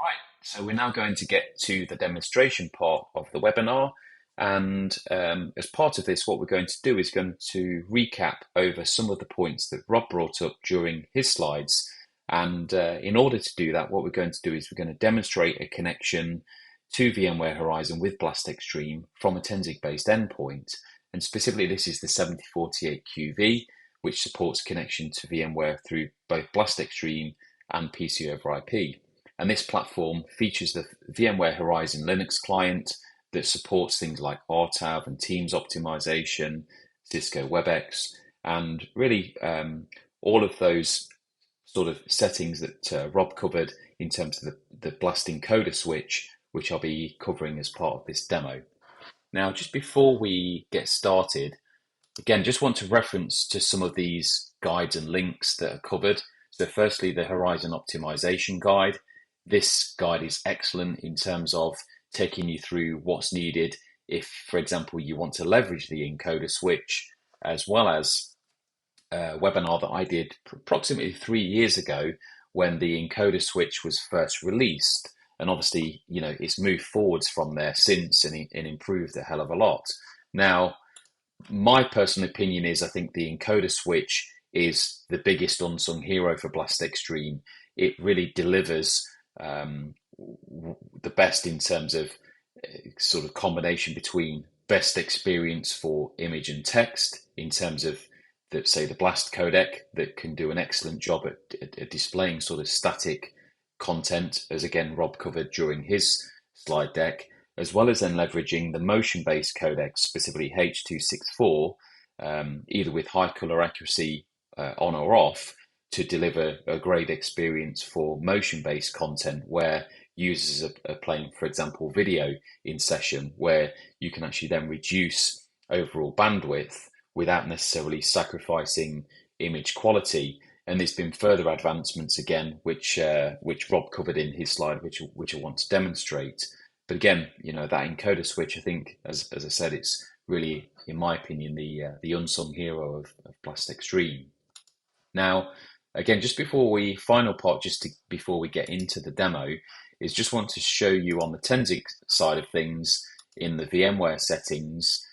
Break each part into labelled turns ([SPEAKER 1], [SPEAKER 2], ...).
[SPEAKER 1] Right, so we're now going to get to the demonstration part of the webinar. And as part of this, what we're going to do is going to recap over some of the points that Rob brought up during his slides. And in order to do that, what we're going to do is we're going to demonstrate a connection to VMware Horizon with Blast Extreme from a 10ZiG based endpoint. And specifically, this is the 7048QV, which supports connection to VMware through both Blast Extreme and PC over IP. And this platform features the VMware Horizon Linux client that supports things like RTAV and Teams optimization, Cisco WebEx, and really all of those sort of settings that Rob covered in terms of the Blast Encoder switch, which I'll be covering as part of this demo. Now, just before we get started, again, just want to reference to some of these guides and links that are covered. So firstly, the Horizon Optimization Guide. This guide is excellent in terms of taking you through what's needed if, for example, you want to leverage the encoder switch, as well as a webinar that I did approximately 3 years ago when the encoder switch was first released. And obviously, you know, it's moved forwards from there since and improved a hell of a lot. Now, my personal opinion is I think the encoder switch is the biggest unsung hero for Blast Extreme. It really delivers the best in terms of sort of combination between best experience for image and text in terms of say the Blast codec that can do an excellent job at displaying sort of static content, as again Rob covered during his slide deck, as well as then leveraging the motion-based codecs, specifically H.264, either with high color accuracy on or off, to deliver a great experience for motion-based content where users are playing, for example, video in session, where you can actually then reduce overall bandwidth without necessarily sacrificing image quality. And there's been further advancements again, which Rob covered in his slide, which I want to demonstrate. But again, you know, that encoder switch, I think, as I said, it's really, in my opinion, the unsung hero of Blast Extreme. Now, again, just before before we get into the demo, is just want to show you on the 10ZiG side of things in the VMware settings,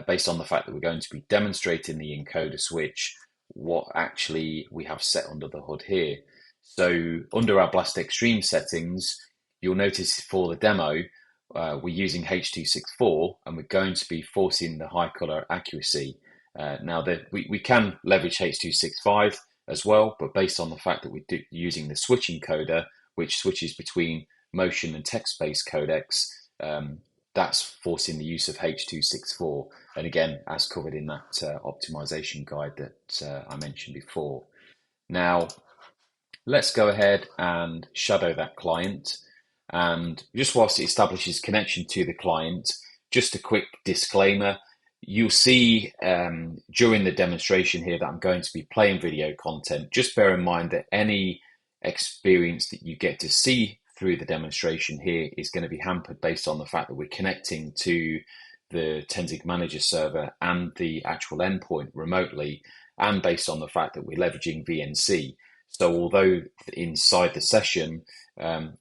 [SPEAKER 1] based on the fact that we're going to be demonstrating the encoder switch, what actually we have set under the hood here. So under our Blast Extreme settings, you'll notice for the demo, we're using H.264 and we're going to be forcing the high color accuracy. Now that we can leverage H.265 as well, but based on the fact that we're using the switch encoder, which switches between motion and text-based codecs, that's forcing the use of H.264. And again, as covered in that optimization guide that I mentioned before. Now, let's go ahead and shadow that client. And just whilst it establishes connection to the client, just a quick disclaimer. You'll see during the demonstration here that I'm going to be playing video content. Just bear in mind that any experience that you get to see through the demonstration here is going to be hampered based on the fact that we're connecting to the 10ZiG Manager server and the actual endpoint remotely, and based on the fact that we're leveraging VNC. So although inside the session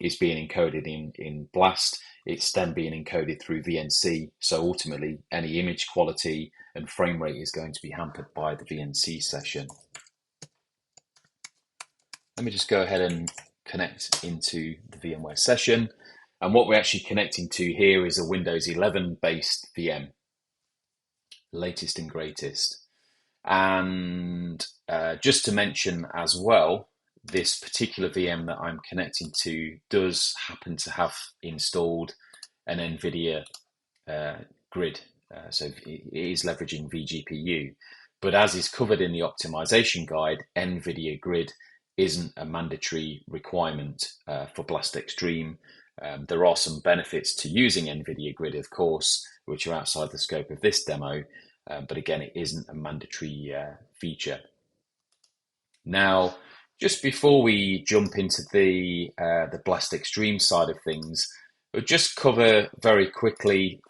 [SPEAKER 1] is being encoded in Blast, it's then being encoded through VNC. So ultimately, any image quality and frame rate is going to be hampered by the VNC session. Let me just go ahead and connect into the VMware session. And what we're actually connecting to here is a Windows 11 based VM, latest and greatest. And just to mention as well, this particular VM that I'm connecting to does happen to have installed an NVIDIA grid. So it is leveraging vGPU. But as is covered in the optimization guide, NVIDIA grid isn't a mandatory requirement for Blast Extreme. There are some benefits to using NVIDIA grid, of course, which are outside the scope of this demo. But again, it isn't a mandatory feature. Now, just before we jump into the Blast Extreme side of things, we'll just cover very quickly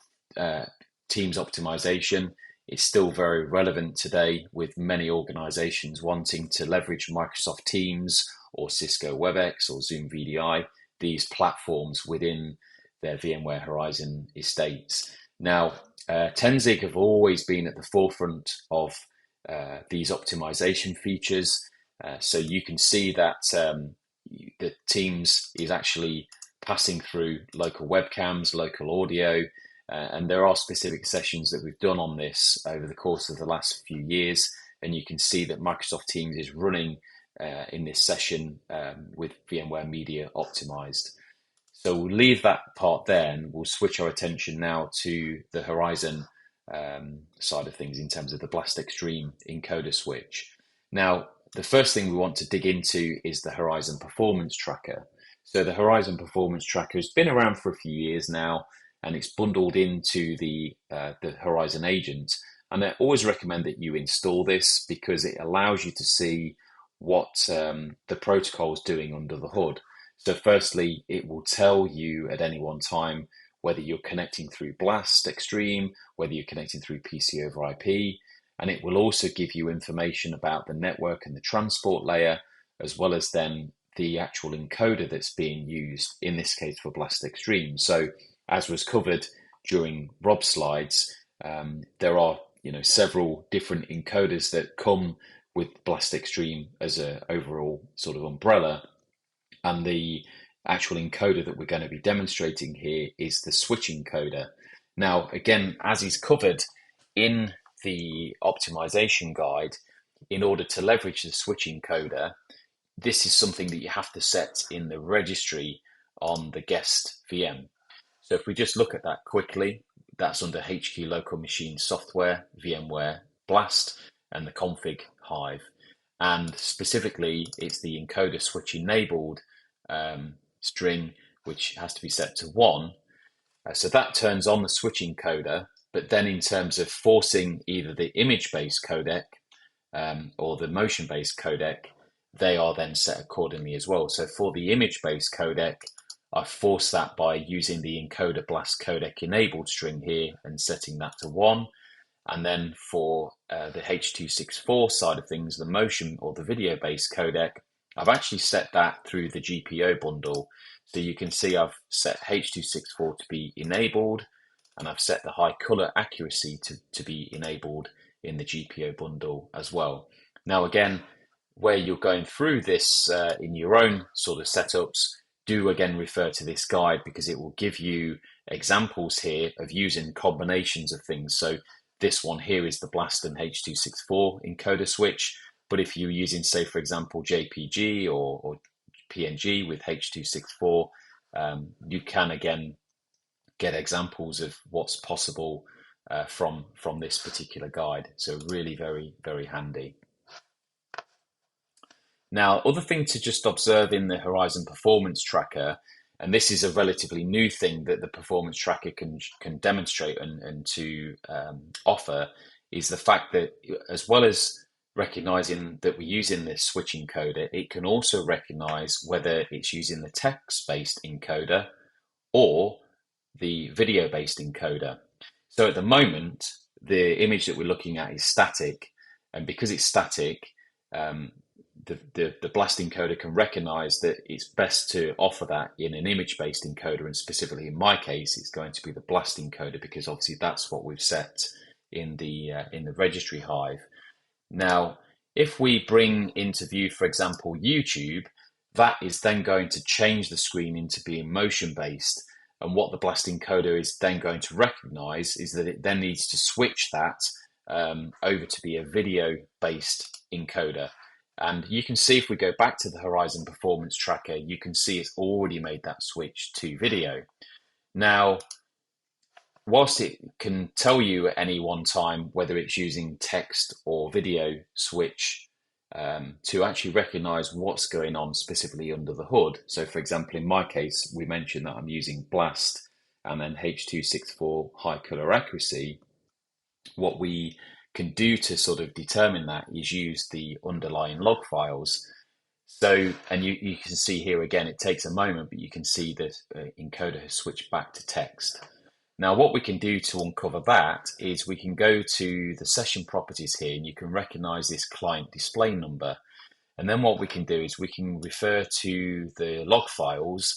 [SPEAKER 1] Teams optimization. It's still very relevant today, with many organizations wanting to leverage Microsoft Teams or Cisco WebEx or Zoom VDI these platforms within their VMware Horizon estates. Now, 10ZiG have always been at the forefront of these optimization features. So you can see that the Teams is actually passing through local webcams, local audio, and there are specific sessions that we've done on this over the course of the last few years. And you can see that Microsoft Teams is running in this session with VMware Media optimized. So we'll leave that part there and we'll switch our attention now to the Horizon side of things in terms of the Blast Extreme encoder switch. Now, the first thing we want to dig into is the Horizon Performance Tracker. So the Horizon Performance Tracker has been around for a few years now, and it's bundled into the Horizon Agent. And I always recommend that you install this because it allows you to see what the protocol is doing under the hood. So firstly, it will tell you at any one time whether you're connecting through Blast Extreme, whether you're connecting through PC over IP, and it will also give you information about the network and the transport layer, as well as then the actual encoder that's being used, in this case for Blast Extreme. So as was covered during Rob's slides, there are several different encoders that come with Blast Extreme as an overall sort of umbrella. And the actual encoder that we're going to be demonstrating here is the switch encoder. Now, again, as is covered in the optimization guide, in order to leverage the switch encoder, this is something that you have to set in the registry on the guest VM. So if we just look at that quickly, that's under HQ Local Machine Software, VMware, Blast, and the config hive. And specifically, it's the encoder switch enabled string, which has to be set to 1. So that turns on the switch encoder, but then in terms of forcing either the image-based codec or the motion-based codec, they are then set accordingly as well. So for the image-based codec, I force that by using the encoder blast codec enabled string here and setting that to 1. And then for the H.264 side of things, the motion or the video-based codec, I've actually set that through the GPO bundle. So you can see I've set H.264 to be enabled, and I've set the high color accuracy to be enabled in the GPO bundle as well. Now, again, where you're going through this in your own sort of setups, do again refer to this guide because it will give you examples here of using combinations of things. So this one here is the Blast and H.264 encoder switch. But if you're using, say, for example, JPG or PNG with H.264, you can again get examples of what's possible from this particular guide. So really very, very handy. Now, other thing to just observe in the Horizon Performance Tracker, and this is a relatively new thing that the Performance Tracker can demonstrate and to offer, is the fact that as well as recognizing that we're using this switch encoder, it can also recognize whether it's using the text-based encoder or the video-based encoder. So at the moment, the image that we're looking at is static, and because it's static, the Blast encoder can recognize that it's best to offer that in an image-based encoder, and specifically in my case, it's going to be the Blast encoder because obviously that's what we've set in the registry hive. Now, if we bring into view, for example, YouTube, that is then going to change the screen into being motion-based. And what the Blast encoder is then going to recognize is that it then needs to switch that over to be a video-based encoder. And you can see if we go back to the Horizon Performance Tracker, you can see it's already made that switch to video. Now, whilst it can tell you at any one time whether it's using text or video switch to actually recognize what's going on specifically under the hood. So for example, in my case, we mentioned that I'm using Blast and then H.264 high color accuracy. What we can do to sort of determine that is use the underlying log files. So, and you can see here again, it takes a moment, but you can see that encoder has switched back to text. Now, what we can do to uncover that is we can go to the session properties here, and you can recognize this client display number. And then what we can do is we can refer to the log files,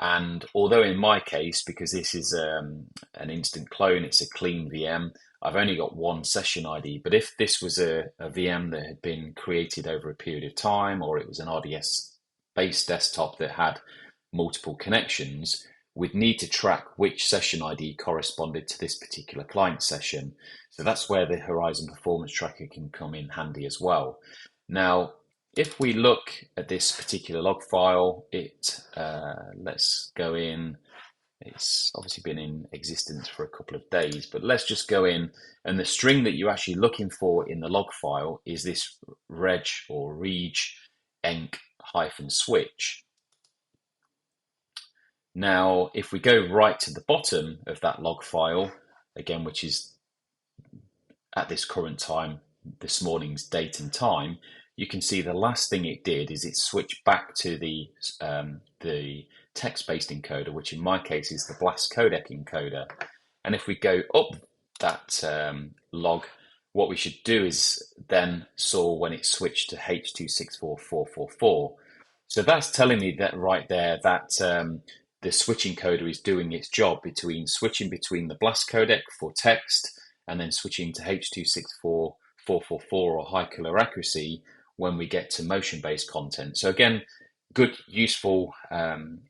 [SPEAKER 1] And although in my case, because this is an instant clone, it's a clean VM, I've only got one session ID. But if this was a VM that had been created over a period of time, or it was an RDS-based desktop that had multiple connections, we'd need to track which session ID corresponded to this particular client session. So that's where the Horizon Performance Tracker can come in handy as well. Now, if we look at this particular log file, let's go in. It's obviously been in existence for a couple of days, but let's just go in, and the string that you're actually looking for in the log file is this reg or reg enc-switch. Now, if we go right to the bottom of that log file, again, which is at this current time, this morning's date and time, you can see the last thing it did is it switched back to the text-based encoder, which in my case is the blast codec encoder. And if we go up that log, what we should do is then saw when it switched to H.264.444. So that's telling me that right there that the switch encoder is doing its job switching between the blast codec for text and then switching to H.264.444 or high killer accuracy when we get to motion-based content. So again, good, useful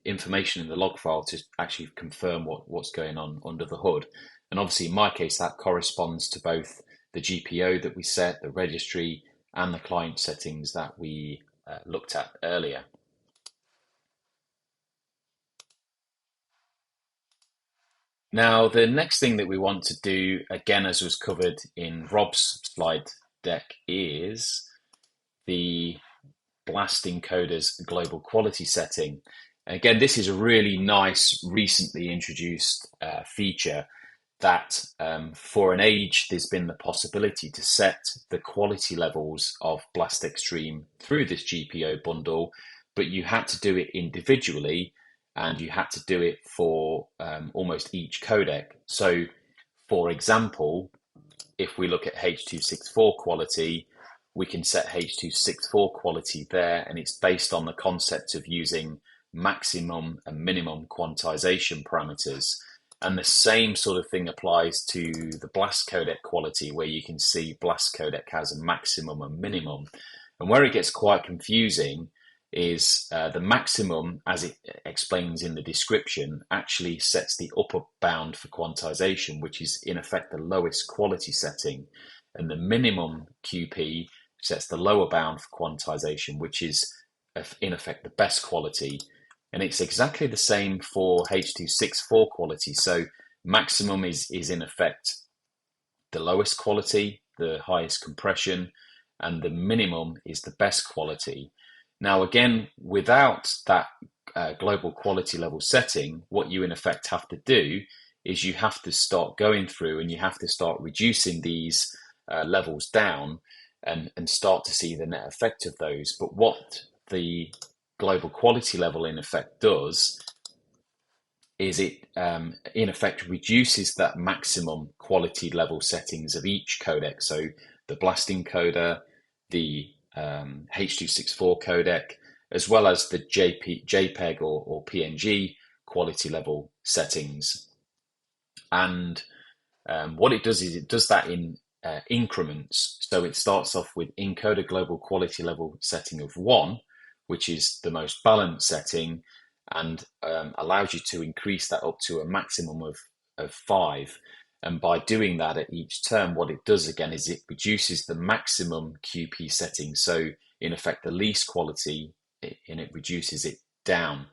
[SPEAKER 1] information in the log file to actually confirm what's going on under the hood. And obviously, in my case, that corresponds to both the GPO that we set, the registry, and the client settings that we looked at earlier. Now, the next thing that we want to do, again, as was covered in Rob's slide deck, is the blast encoder's global quality setting. And again, this is a really nice, recently introduced feature that for an age, there's been the possibility to set the quality levels of Blast Extreme through this GPO bundle, but you had to do it individually, and you had to do it for almost each codec. So, for example, if we look at H.264 quality, we can set H.264 quality there, and it's based on the concept of using maximum and minimum quantization parameters. And the same sort of thing applies to the Blast codec quality, where you can see Blast codec has a maximum and minimum. And where it gets quite confusing is the maximum, as it explains in the description, actually sets the upper bound for quantization, which is in effect the lowest quality setting. And the minimum QP sets the lower bound for quantization, which is in effect the best quality. And it's exactly the same for H.264 quality. So maximum is in effect the lowest quality, the highest compression, and the minimum is the best quality. Now, again, without that global quality level setting, what you in effect have to do is you have to start going through and you have to start reducing these levels down and start to see the net effect of those. But what the global quality level in effect does is it in effect reduces that maximum quality level settings of each codec. So the blast encoder, the H.264 codec, as well as the JPEG or PNG quality level settings. And what it does is it does that in increments. So it starts off with encoder global quality level setting of 1, which is the most balanced setting, and allows you to increase that up to a maximum of 5. And by doing that at each term, what it does again is it reduces the maximum QP setting. So in effect, the least quality, and it reduces it down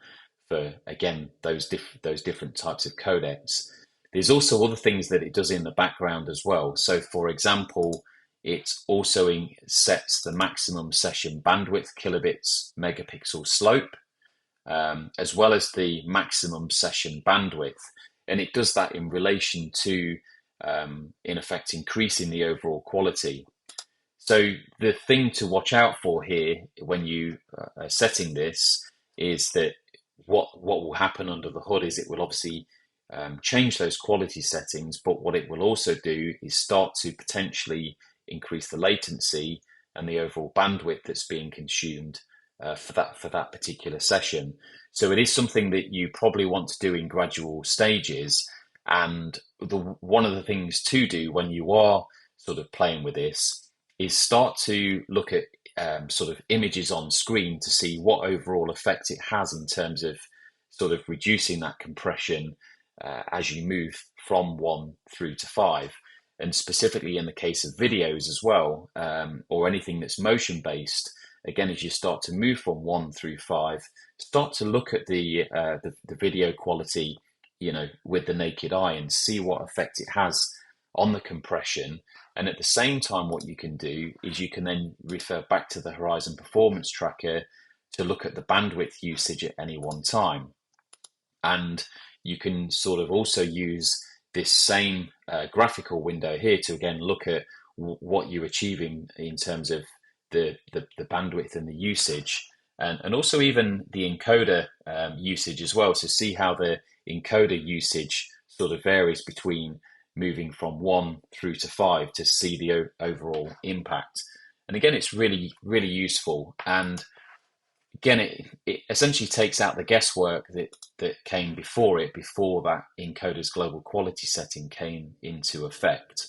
[SPEAKER 1] for, again, those different types of codecs. There's also other things that it does in the background as well. So for example, it also sets the maximum session bandwidth, kilobits, megapixel slope, as well as the maximum session bandwidth. And it does that in relation to, in effect, increasing the overall quality. So the thing to watch out for here when you are setting this is that what will happen under the hood is it will obviously change those quality settings, but what it will also do is start to potentially increase the latency and the overall bandwidth that's being consumed for that particular session. So it is something that you probably want to do in gradual stages. And one of the things to do when you are sort of playing with this is start to look at sort of images on screen to see what overall effect it has in terms of sort of reducing that compression as you move from 1 through to 5. And specifically in the case of videos as well, or anything that's motion based, again, as you start to move from 1 through 5, start to look at the video quality, with the naked eye and see what effect it has on the compression. And at the same time, what you can do is you can then refer back to the Horizon Performance Tracker to look at the bandwidth usage at any one time. And you can sort of also use this same graphical window here to again look at what you're achieving in terms of the bandwidth and the usage, and also even the encoder usage as well. So see how the encoder usage sort of varies between moving from 1 through to 5 to see the overall impact. And again, it's really, really useful. And again, it essentially takes out the guesswork that came before that encoder's global quality setting came into effect.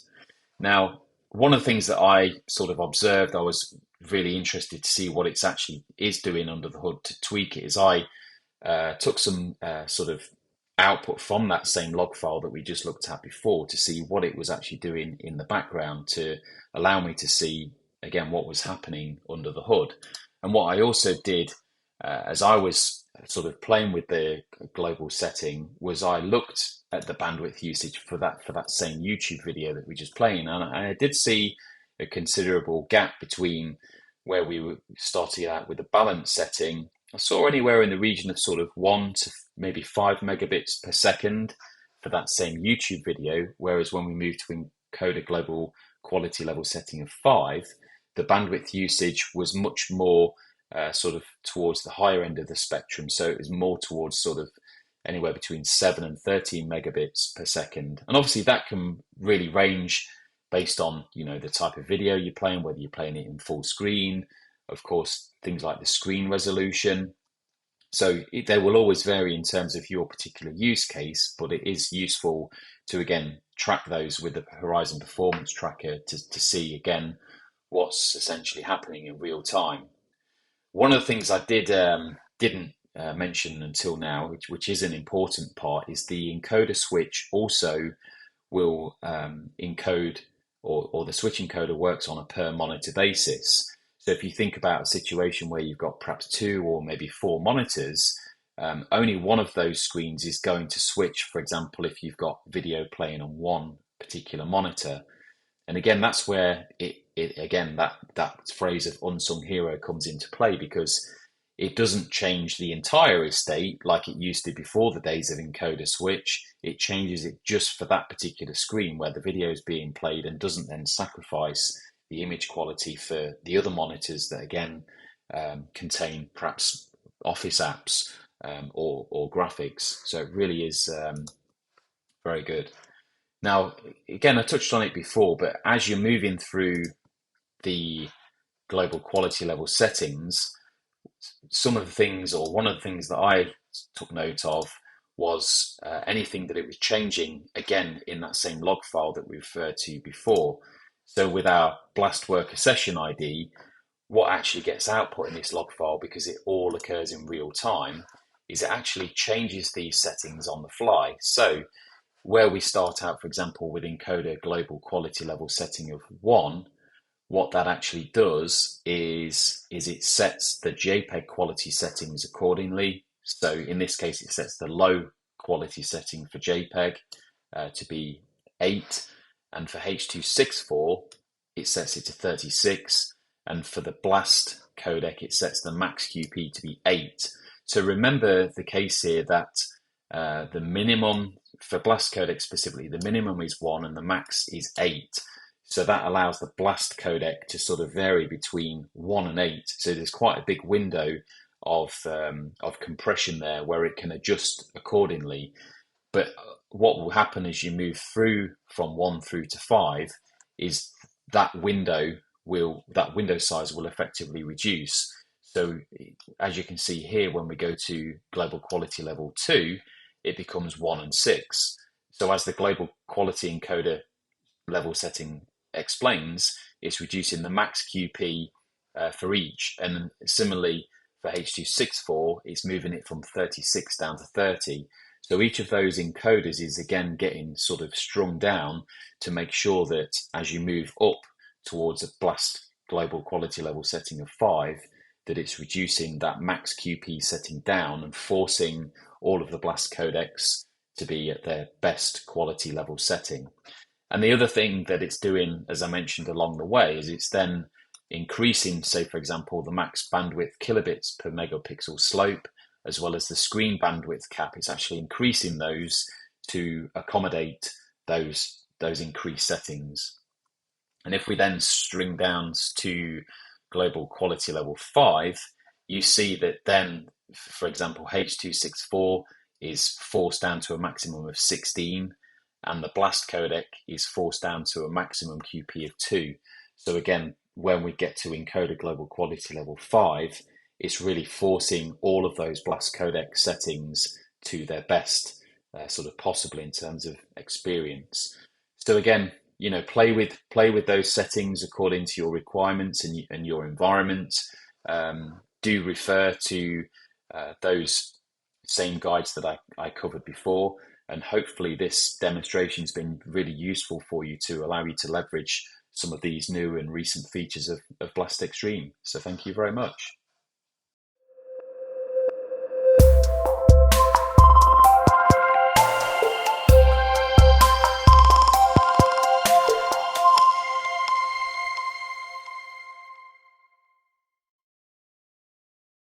[SPEAKER 1] Now, one of the things that I sort of observed, I was really interested to see what it's actually is doing under the hood to tweak it, is I took some sort of output from that same log file that we just looked at before to see what it was actually doing in the background to allow me to see, again, what was happening under the hood. And what I also did as I was sort of playing with the global setting was I looked at the bandwidth usage for that same YouTube video that we just playing, and I did see a considerable gap between where we were starting out with the balance setting. I saw anywhere in the region of sort of 1 to maybe 5 megabits per second for that same YouTube video, whereas when we moved to Encoder global quality level setting of 5, the bandwidth usage was much more sort of towards the higher end of the spectrum. So it was more towards sort of anywhere between 7 and 13 megabits per second. And obviously that can really range based on, the type of video you're playing, whether you're playing it in full screen, of course, things like the screen resolution. So they will always vary in terms of your particular use case, but it is useful to, again, track those with the Horizon Performance Tracker to see, again, what's essentially happening in real time. One of the things I didn't mention until now, which is an important part, is the encoder switch also will encode, or the switch encoder works on a per monitor basis. So if you think about a situation where you've got perhaps 2 or maybe 4 monitors, only one of those screens is going to switch, for example, if you've got video playing on one particular monitor. And again, that's where that phrase of unsung hero comes into play, because it doesn't change the entire estate like it used to before the days of encoder switch. It changes it just for that particular screen where the video is being played, and doesn't then sacrifice the image quality for the other monitors that, again, contain perhaps Office apps or graphics. So it really is very good. Now, again, I touched on it before, but as you're moving through the global quality level settings, some of the things, or one of the things that I took note of, was anything that it was changing, again, in that same log file that we referred to before. So with our Blast Worker session ID, what actually gets output in this log file, because it all occurs in real time, is it actually changes these settings on the fly. So where we start out, for example, with encoder global quality level setting of 1, what that actually does is it sets the JPEG quality settings accordingly. So in this case, it sets the low quality setting for JPEG to be 8, and for H.264, it sets it to 36, and for the Blast codec, it sets the max QP to be 8. So remember the case here that the minimum for Blast codec specifically, the minimum is 1 and the max is 8. So that allows the Blast codec to sort of vary between 1 and 8. So there's quite a big window of compression there where it can adjust accordingly. But what will happen as you move through from 1 through to 5 is that window size will effectively reduce. So as you can see here, when we go to global quality level 2, it becomes 1 and 6. So as the global quality encoder level setting explains, it's reducing the max QP for each. And similarly for H.264, it's moving it from 36 down to 30. So each of those encoders is again getting sort of strung down to make sure that as you move up towards a blast global quality level setting of 5, that it's reducing that max QP setting down and forcing all of the blast codecs to be at their best quality level setting. And the other thing that it's doing, as I mentioned along the way, is it's then increasing, say, for example, the max bandwidth kilobits per megapixel slope, as well as the screen bandwidth cap. It's actually increasing those to accommodate those increased settings. And if we then string down to global quality level 5, you see that then, for example, H.264 is forced down to a maximum of 16, and the blast codec is forced down to a maximum QP of 2. So again, when we get to encoder global quality level 5, it's really forcing all of those blast codec settings to their best sort of possible in terms of experience. So again, play with those settings according to your requirements and your environment. Do refer to those same guides that I covered before, and hopefully this demonstration has been really useful for you to allow you to leverage some of these new and recent features of Blast Extreme. So thank you very much.